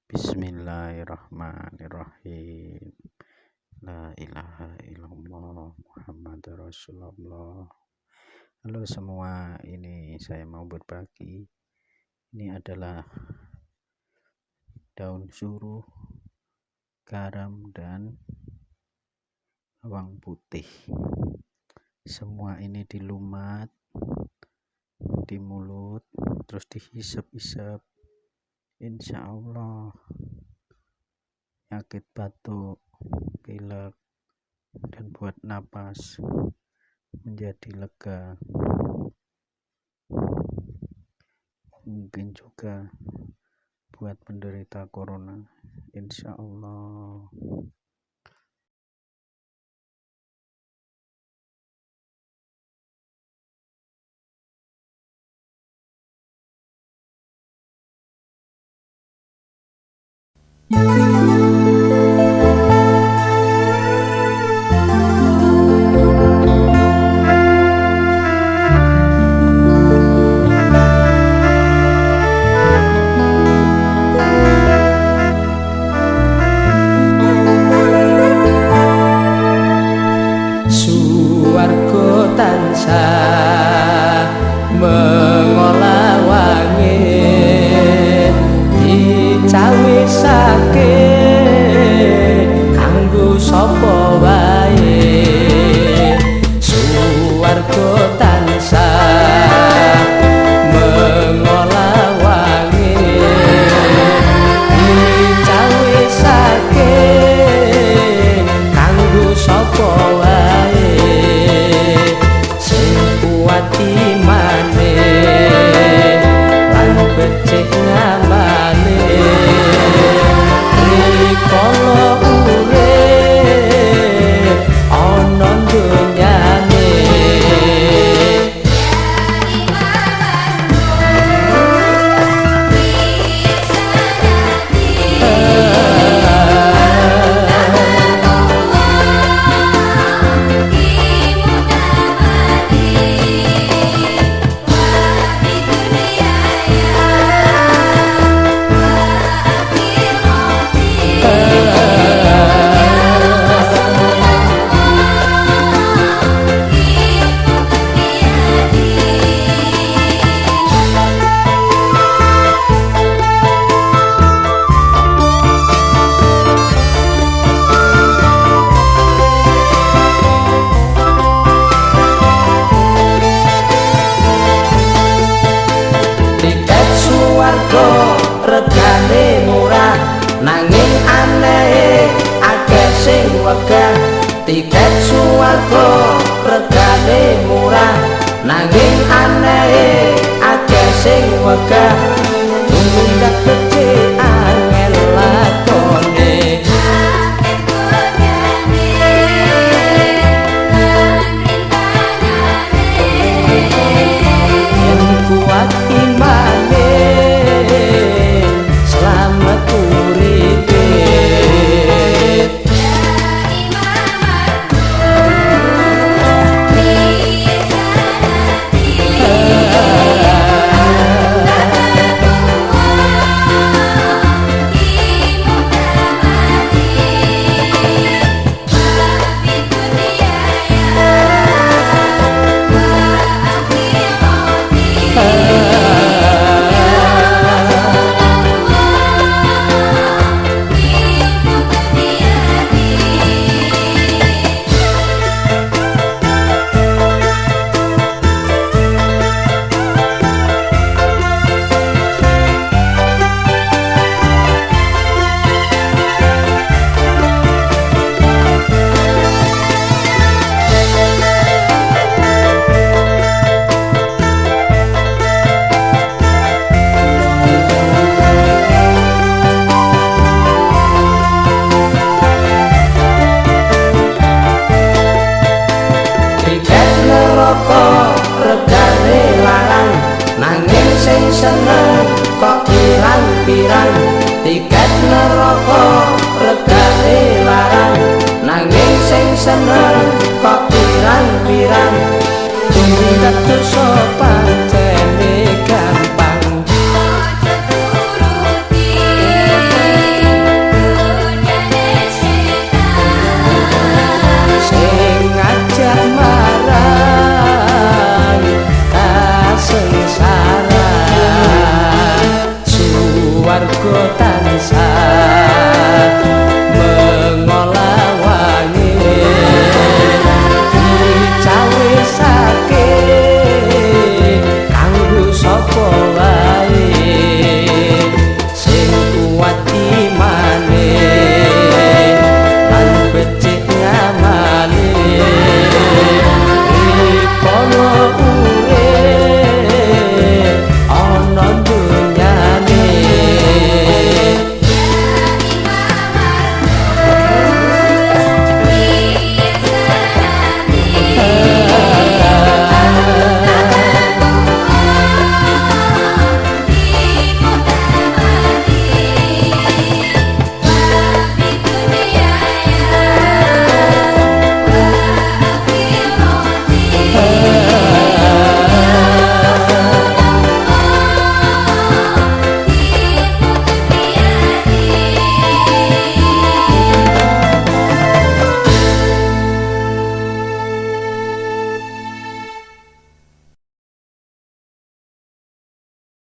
Bismillahirrahmanirrahim. La ilaha illallah Muhammad Rasulullah. Halo semua, ini saya mau berbagi. Ini adalah daun suruh, garam, dan bawang putih. Semua ini dilumat di mulut, terus dihisap-hisap. Insya Allah penyakit batuk, pilek, dan buat napas menjadi lega. Mungkin juga buat penderita corona, insya Allah. Suwarga tansah mengolah wangi dicawisake kanggo sapa wae. Suwarga tansah mengolah wangi dicawisake kanggo sapa wae. Imane lan becik ngamane rikala urip ana donyane. Regane murah nanging aneh akeh sing wegah. Tiket swarga regane murah nanging aneh akeh sing wegah. Tunggak becik angel lakone yen kuat imane selamat uripe. Regane larang nanging sing seneng kok pirang-pirang. Tiket neraka regane larang nanging sing seneng kok pirang-pirang. Tunggak dosa pancene gampang aja turuti. warga tansah